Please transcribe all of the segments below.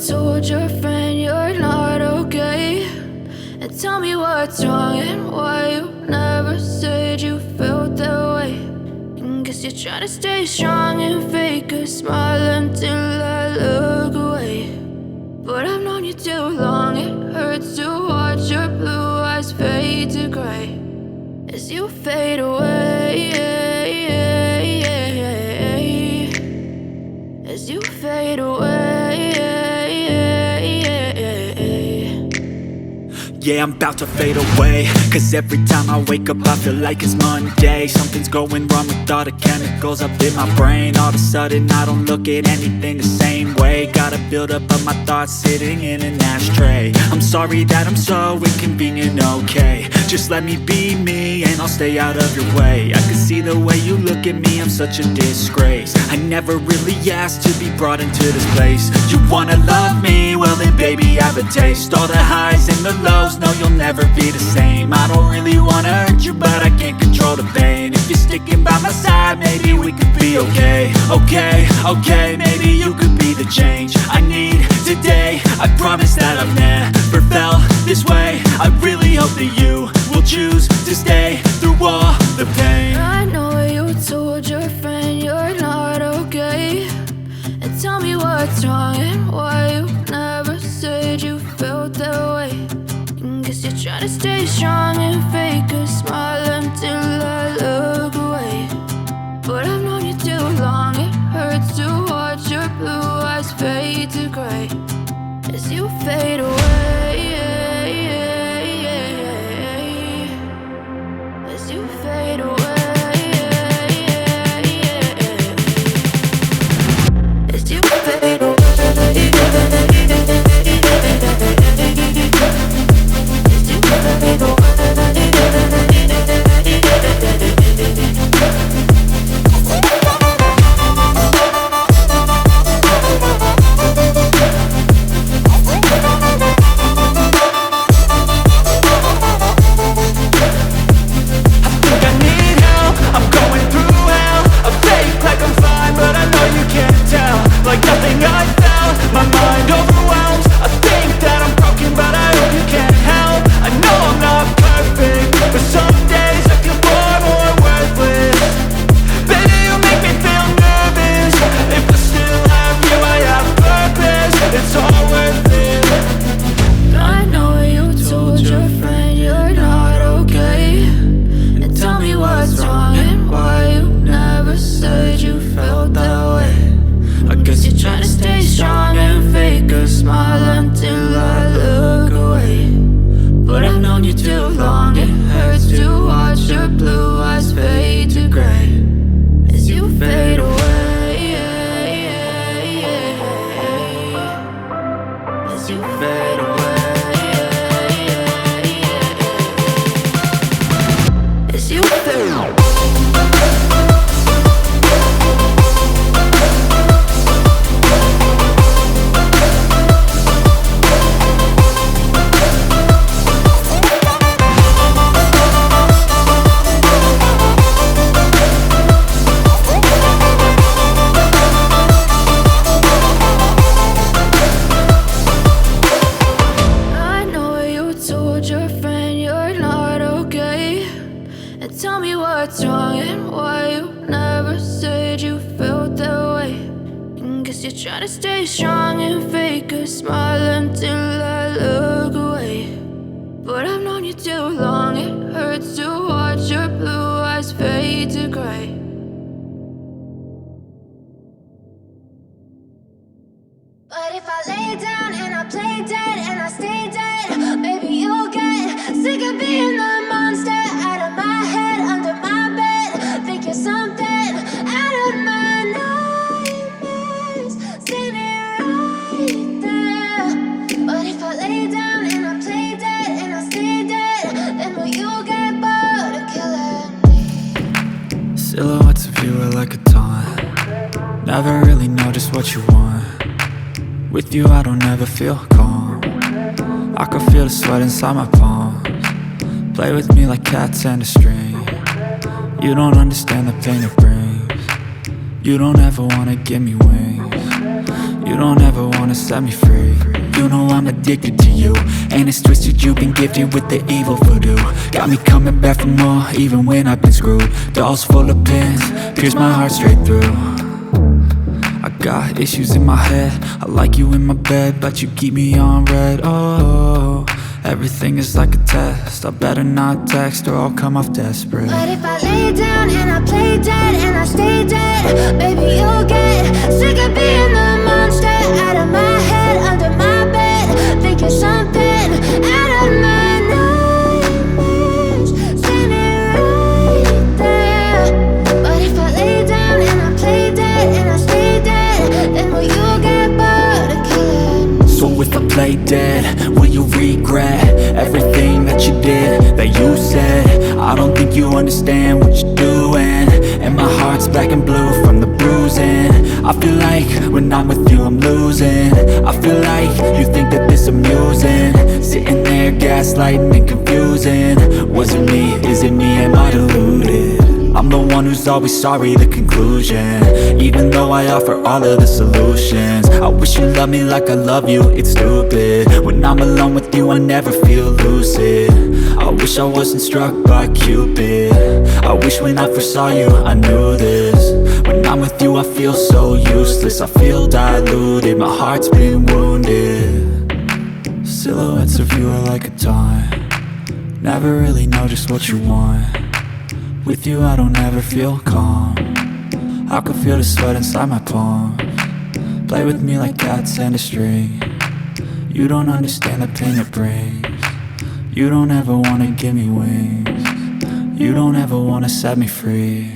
told your friend you're not okay, and tell me what's wrong and why you never said you felt that way. And guess you're trying to stay strong and fake a smile until I look away. But I've known you too long, it hurts to watch your blue eyes fade to gray as you fade away, as you fade away. Yeah, I'm about to fade away, cause every time I wake up I feel like it's Monday. Something's going wrong with all the chemicals up in my brain. All of a sudden I don't look at anything the same way. Gotta build up of my thoughts sitting in an ashtray. I'm sorry that I'm so inconvenient, okay. Just let me be me and I'll stay out of your way. I can see the way you look at me, I'm such a disgrace. I never really asked to be brought into this place. You wanna love me? Well then baby I have a taste. All the highs and the lows, no you'll never be the same. I don't really wanna hurt you but I can't control the pain. If you're sticking by my side maybe we could be okay. Okay, maybe you could be the change I need today. I promise that I've never felt this way. I really hope that you will choose to stay through all the pain. I know you told your friend you're not okay, and tell me what's wrong and why you never said you felt that way. And guess you're trying to stay strong and fake a smile until I look away. But I've known you too long, it hurts to watch your blue eyes fade to gray as you fade away, as you fade away, as you fade away. Try to stay strong and fake a smile until I look away. But I've known you too long, it hurts to watch your blue eyes fade to gray. But if I lay down and I play dead and I stay dead, maybe you'll get sick of being the monster out of my head, under my bed. Think you're something out of my nightmares, standing right there. But if I lay down and I play dead and I stay dead, then will you get bored of killing me? Silhouettes of you are like a taunt. Never really know just what you want. With you I don't ever feel calm. I can feel the sweat inside my palms. Play with me like cats and a string. You don't understand the pain it brings. You don't ever wanna give me wings. You don't ever wanna set me free. You know I'm addicted to you, and it's twisted, you've been gifted with the evil voodoo. Got me coming back for more, even when I've been screwed. Dolls full of pins, pierce my heart straight through. I got issues in my head, I like you in my bed, but you keep me on red. Oh, everything is like a test, I better not text or I'll come off desperate. But if I lay down and I play dead and I stay dead, baby, you'll get sick of being the monster out of my head, under my bed. Think you're something out of my nightmares, standing right there. But if I lay down and I play dead and I stay dead, then will you get bored of killing me? So if I play dead, will you regret everything that you did, that you said? I don't think you understand what you're doing, and my heart's black and blue from the bruising. I feel like when I'm with you I'm losing. I feel like you think that this amusing, sitting there gaslighting and confusing. Was it me? Is it me? Am I deluded? I'm the one who's always sorry, the conclusion, even though I offer all of the solutions. I wish you loved me like I love you, it's stupid. When I'm alone with you I never feel lucid. I wish I wasn't struck by Cupid. I wish when I first saw you I knew this. When I'm with you I feel so useless, I feel diluted, my heart's been wounded. Silhouettes of you are like a taunt, never really know just what you want. With you I don't ever feel calm, I can feel the sweat inside my palm. Play with me like cats and a string. You don't understand the pain it brings. You don't ever wanna give me wings. You don't ever wanna set me free.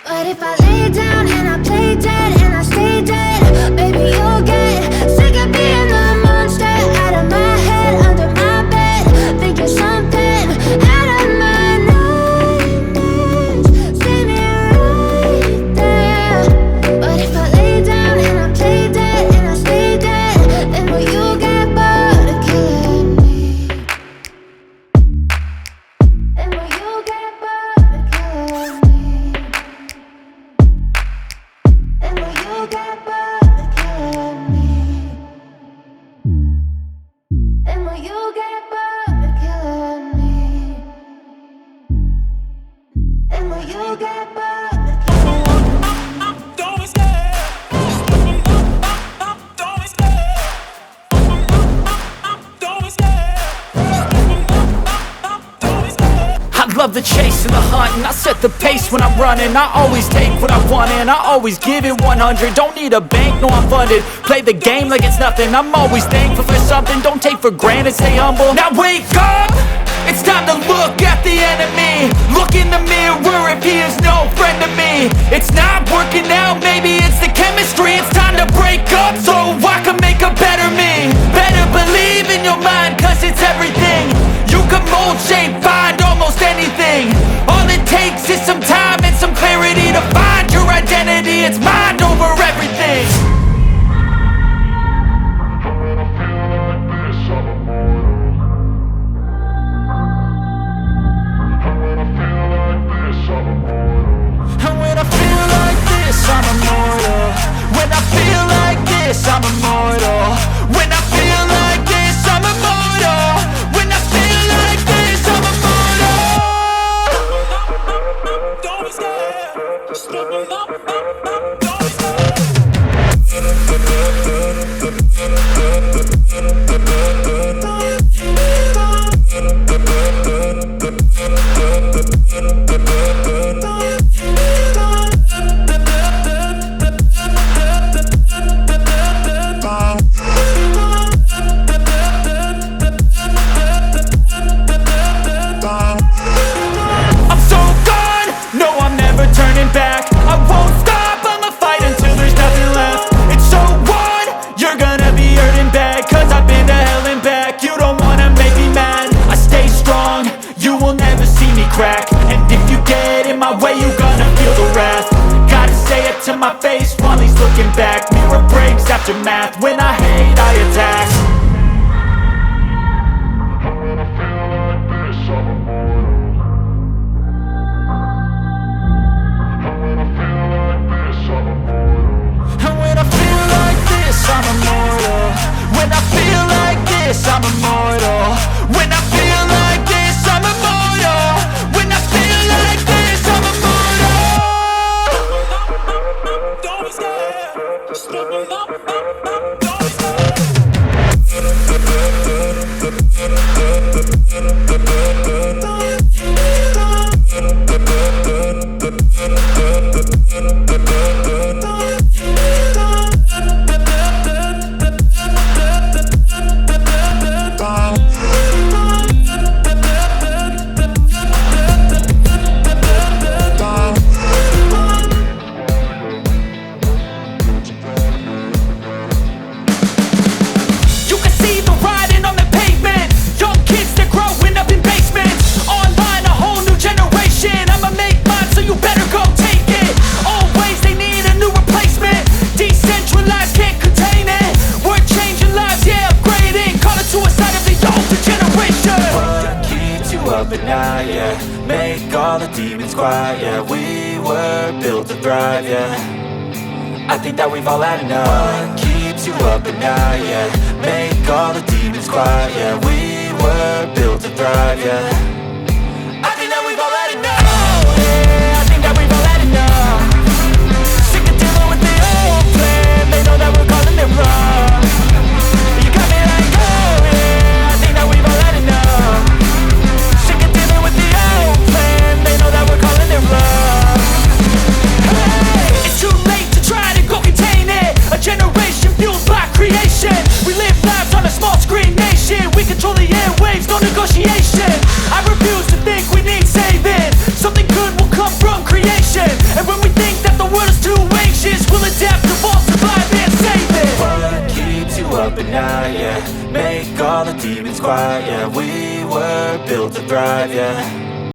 But if I lay down and I play dead and I stay dead, baby, you'll get sick of being the monster out of my head, under my bed. Think you're something out of my nightmares, standing right there. But if I lay down and I play dead and I stay dead, then will you get bored of killing me? Then will you get bored of killing me? And will you get bored of killing me? And will you get bored of killing me? And will you get bored of killing me? Don't be scared. Don't be scared. Don't be scared. Don't be scared. I love the chase and the hunt, and I set the pace when I'm running. I always take what I want and I always give it 100. Don't need a bank, no I'm funded. Play the game like it's nothing, I'm always thankful for something. Don't take for granted, stay humble. Now wake up! It's time to look at the enemy. Look in the mirror if he is no friend to me. It's not working out, maybe it's the chemistry. It's time to break up so I can make a better me. Better believe in your mind, cause it's everything. You can mold, shape, find almost anything. All it takes is some time and some clarity to find your identity. It's mind over everything. And when I feel like this, I'm immortal. When I feel like this, I'm immortal. When I feel like this, I'm immortal. When I feel like this, I'm immortal. Don't be scared. Just stepping up. Don't be scared. I'm so gone, no I'm never turning back. I won't stop, I'ma fight until there's nothing left. It's so on, you're gonna be hurting bad, cause I've been to hell and back. You don't wanna make me mad, I stay strong, you will never see me crack. And if you get in my way, you're gonna feel the wrath. Gotta say it to my face while he's looking back. Mirror breaks after math, when I hate I attack. And when I feel You can see the writing on the pavement. Young kids, they're growing up in basements. Online, a whole new generation. I'ma make mine, so you better go take it. Always, they need a new replacement. Decentralized, can't contain it. We're changing lives, yeah, upgrading. Call it suicide of the older generation. What keeps you up at night, yeah? Make all the demons quiet, yeah. We were built to thrive, yeah. I think that we've all had enough. What keeps you up at night, yeah? Make all the demons quiet, yeah. We were built to thrive, yeah. I think that we've all had enough. Oh, yeah, I think that we've all had enough. Sick of dealing with the old plan. They know that we're calling it wrong. You got me like, oh, yeah, I think that we've all had enough. Sick of dealing with the old plan. They know that we're calling it wrong. It's too late to try to go contain it. A generation fueled by creation. We live lives on a small screen nation. We control the airwaves, no negotiation. I refuse to think we need saving. Something good will come from creation. And when we think that the world is too anxious, we'll adapt, evolve, survive, and save it. What keeps you up at night, yeah? Make all the demons quiet, yeah. We were built to thrive, yeah.